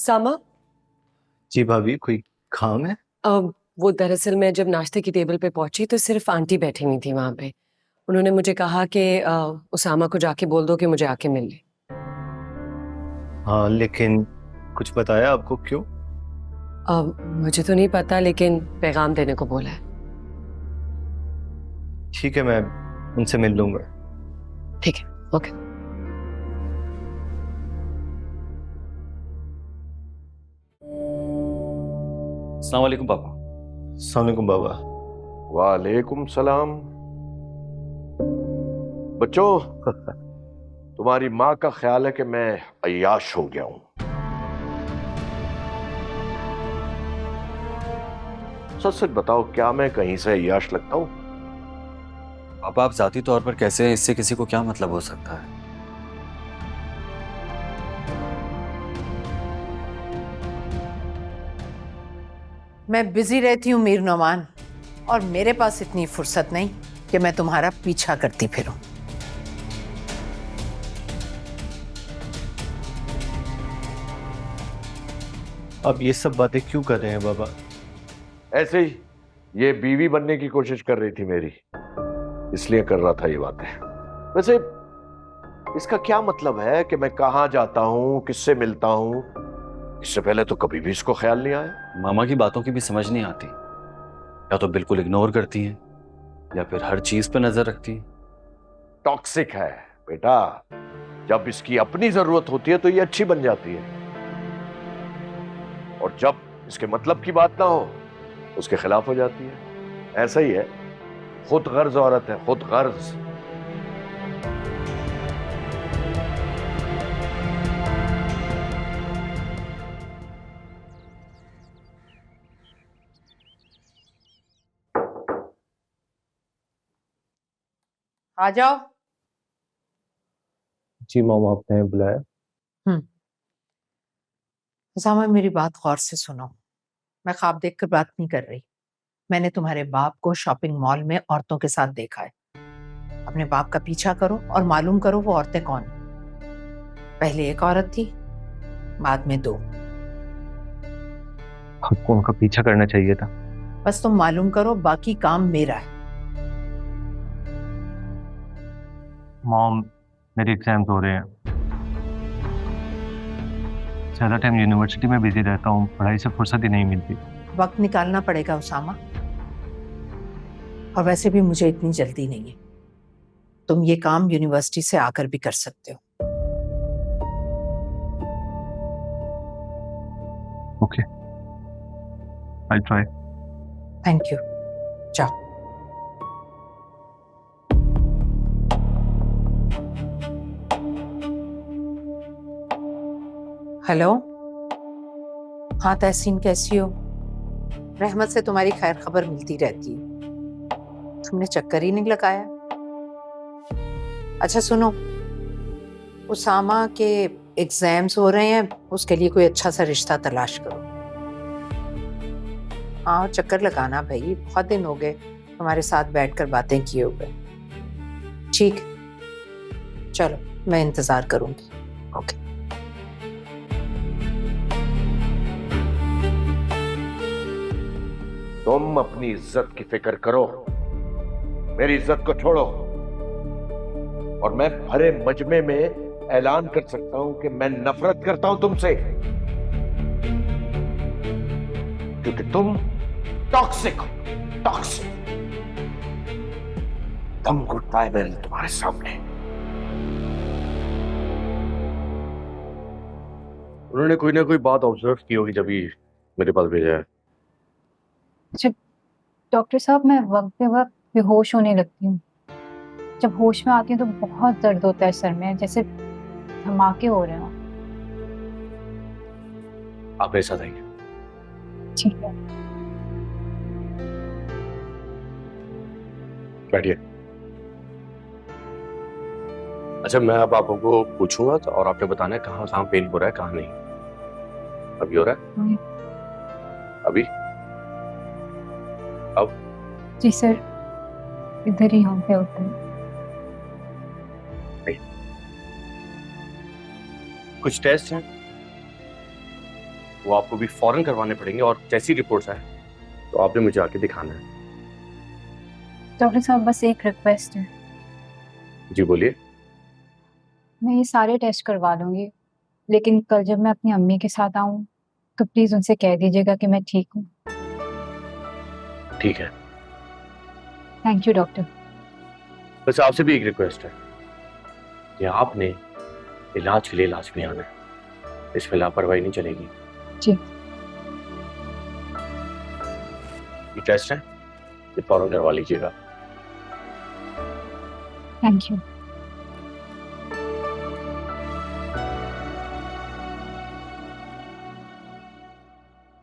सामा। जी भाभी, कोई काम है? वो दरअसल मैं जब नाश्ते की टेबल पे पहुंची तो सिर्फ आंटी बैठी हुई थी वहां पे। उन्होंने मुझे कहा कि उसामा को जाके बोल दो कि मुझे आके मिल ले। हाँ, लेकिन कुछ बताया आपको क्यों? मुझे तो नहीं पता, लेकिन पैगाम देने को बोला है। ठीक है, मैं उनसे मिल लूंगा। ठीक है, ओके। अस्सलाम वालेकुम पापा। अस्सलाम वालेकुम बाबा। वालेकुम सलाम। बच्चों, तुम्हारी माँ का ख्याल है कि मैं अय्याश हो गया हूं। सच सच बताओ, क्या मैं कहीं से अय्याश लगता हूं? पापा, आप जाती तौर पर कैसे हैं, इससे किसी को क्या मतलब हो सकता है? मैं बिजी रहती हूँ मीर नौमान, और मेरे पास इतनी फुर्सत नहीं कि मैं तुम्हारा पीछा करती फिरूं। आप ये सब बातें क्यों कर रहे हैं बाबा? ऐसे ही, ये बीवी बनने की कोशिश कर रही थी मेरी, इसलिए कर रहा था ये बातें। वैसे इसका क्या मतलब है कि मैं कहां जाता हूं, किससे मिलता हूं? इससे पहले तो कभी भी इसको ख्याल नहीं आया। मामा की बातों की भी समझ नहीं आती, या तो बिल्कुल इग्नोर करती हैं या फिर हर चीज पर नजर रखती हैं। टॉक्सिक है बेटा, जब इसकी अपनी जरूरत होती है तो ये अच्छी बन जाती है, और जब इसके मतलब की बात ना हो उसके खिलाफ हो जाती है। ऐसा ही है, खुद गर्ज औरत है, खुद गर्ज। आ जाओ। जी मामा, आपने बुलाया? सामा, मेरी बात गौर से सुनो। मैं ख्वाब देखकर बात नहीं कर रही। मैंने तुम्हारे बाप को शॉपिंग मॉल में औरतों के साथ देखा है। अपने बाप का पीछा करो और मालूम करो वो औरतें कौन हैं। पहले एक औरत थी, बाद में दो। आपको उनका पीछा करना चाहिए था। बस तुम मालूम करो, बाकी काम मेरा है। मॉम, मेरे एग्जाम्स हो रहे हैं। ज़्यादा टाइम यूनिवर्सिटी में बिजी रहता हूँ, पढ़ाई से फुर्सत ही नहीं मिलती। वक्त निकालना पड़ेगा उसामा, और वैसे भी मुझे इतनी जल्दी नहीं है। तुम ये काम यूनिवर्सिटी से आकर भी कर सकते हो। Okay, I try. Thank you. जाओ। हेलो। हाँ तहसीन, कैसी हो? रहमत से तुम्हारी खैर खबर मिलती रहती है। तुमने चक्कर ही नहीं लगाया। अच्छा सुनो, उसामा के एग्जाम्स हो रहे हैं, उसके लिए कोई अच्छा सा रिश्ता तलाश करो। हाँ, चक्कर लगाना भाई, बहुत दिन हो गए तुम्हारे साथ बैठकर बातें किए हुए। ठीक, चलो मैं इंतजार करूंगी। ओके। तुम अपनी इज्जत की फिक्र करो, मेरी इज्जत को छोड़ो। और मैं भरे मजमे में ऐलान कर सकता हूं कि मैं नफरत करता हूं तुमसे, क्योंकि तुम टॉक्सिक हो, टॉक्सिक। दम घुटता है मेरे तुम्हारे सामने। उन्होंने कोई ना कोई बात ऑब्जर्व की होगी जब ही मेरे पास भेजा है। जब डॉक्टर साहब, मैं वक्त पे वक्त बेहोश होने लगती हूँ। जब होश में आती हूँ तो बहुत दर्द होता है सर में, जैसे धमाके हो रहे हो। आप ऐसा देंगे? ठीक है। बैठिए। अच्छा, मैं अब आपको पूछूंगा तो, और आपने बताना है कहाँ कहाँ पेन हो रहा है, कहाँ नहीं। अभी हो रहा है? अभी? अब? जी सर, इधर ही यहाँ पे होता है। कुछ टेस्ट हैं? वो आपको भी फौरन करवाने पड़ेंगे, और जैसी रिपोर्ट्स आए तो आपने मुझे आके दिखाना है। डॉक्टर साहब बस एक रिक्वेस्ट है, जी बोलिए। मैं ये सारे टेस्ट करवा लूंगी, लेकिन कल जब मैं अपनी अम्मी के साथ आऊँ तो प्लीज उनसे कह दीजिएगा कि मैं ठीक हूँ। ठीक है। Thank you doctor. बस आपसे भी एक रिक्वेस्ट है कि आपने इलाज के लिए इलाज में आना है, इसमें लापरवाही नहीं चलेगी। जी। ये टेस्ट है, ये फौरन करवा लीजिएगा। Thank you.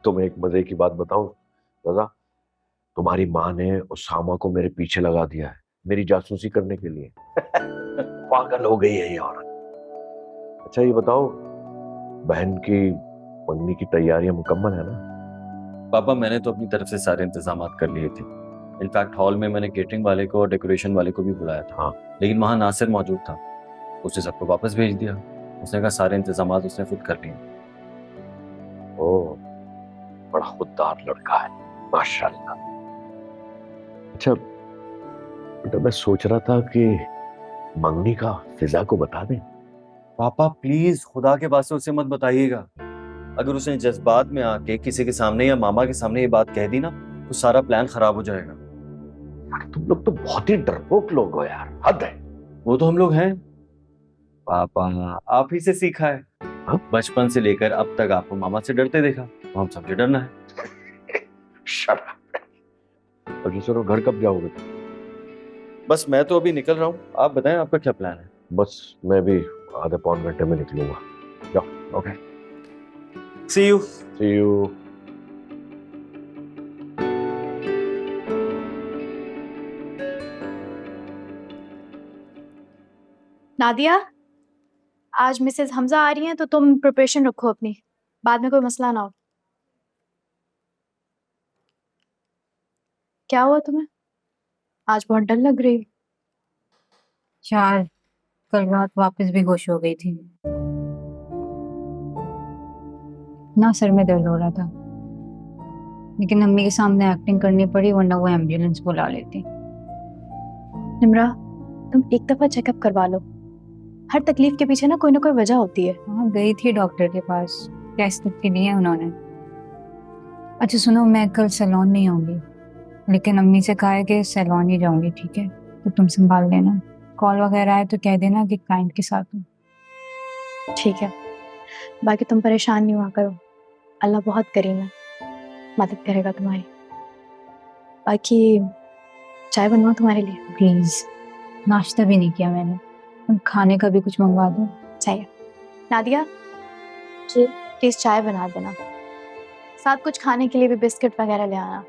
तुम्हें एक मजे की बात बताऊं रजा, तुम्हारी माँ ने उसामा को मेरे पीछे लगा दिया है मेरी जासूसी करने के लिए। पागल हो गई है ये औरत। अच्छा ये बताओ, बहन की मंगनी की तैयारियां मुकम्मल है ना? पापा मैंने तो अपनी तरफ से सारे इंतजाम कर लिए थे। इनफैक्ट हॉल में मैंने केटरिंग वाले को और डेकोरेशन वाले को भी बुलाया था। हाँ। लेकिन वहाँ नासिर मौजूद था, उसने सबको वापस भेज दिया। उसने कहा सारे इंतजाम उसने खुद कर लिए। ओ, बड़ा खुददार लड़का है माशाल्लाह। अच्छा बेटा, मैं सोच रहा था कि मंगनी का फिजा को बता दें। पापा प्लीज खुदा के वास्ते उसे मत बताइएगा। अगर उसने जज्बात में आके किसी के सामने या मामा के सामने ये बात कह दी ना तो सारा प्लान खराब हो जाएगा। यार तुम लोग तो बहुत ही डरपोक लोग हो यार, हद है। वो तो हम लोग हैं पापा, आप ही से सीखा है। हाँ? बचपन से लेकर अब तक आपको मामा से डरते देखा, तो हम सबसे डरना है। Shut up. अच्छा सुनो, घर कब जाओगे? बस मैं तो अभी निकल रहा हूँ, आप बताएं आपका क्या प्लान है? बस मैं भी आधे पौन घंटे में निकलूंगा। जाओ। Okay, see you. See you. Nadia, आज मिसेस हमजा आ रही हैं तो तुम प्रिपरेशन रखो अपनी, बाद में कोई मसला ना हो। क्या हुआ तुम्हें? आज बहुत डल लग रही हो। यार कल रात वापस बेहोश हो गई थी, ना सर में दर्द हो रहा था, लेकिन अम्मी के सामने एक्टिंग करनी पड़ी वरना वो एम्बुलेंस बुला लेती। निम्रा, तुम एक दफा चेकअप करवा लो। हर तकलीफ के पीछे ना कोई वजह होती है। हाँ गई थी डॉक्टर के पास, टेस्ट के लिए उन्होंने। अच्छा सुनो, मैं कल सैलून नहीं आऊंगी, लेकिन अम्मी से कहा है कि सैलून ही जाऊंगी, ठीक है? तो तुम संभाल लेना, कॉल वगैरह आए तो कह देना कि क्लाइंट के साथ हूँ। ठीक है, बाकी तुम परेशान नहीं हुआ करो, अल्लाह बहुत करीम है, मदद करेगा तुम्हारी। बाकी चाय बनवाऊं तुम्हारे लिए? प्लीज, नाश्ता भी नहीं किया मैंने, तुम खाने का भी कुछ मंगवा दो। चाहिए। नादिया जी, प्लीज चाय बना देना, साथ कुछ खाने के लिए भी बिस्किट वगैरह ले आना।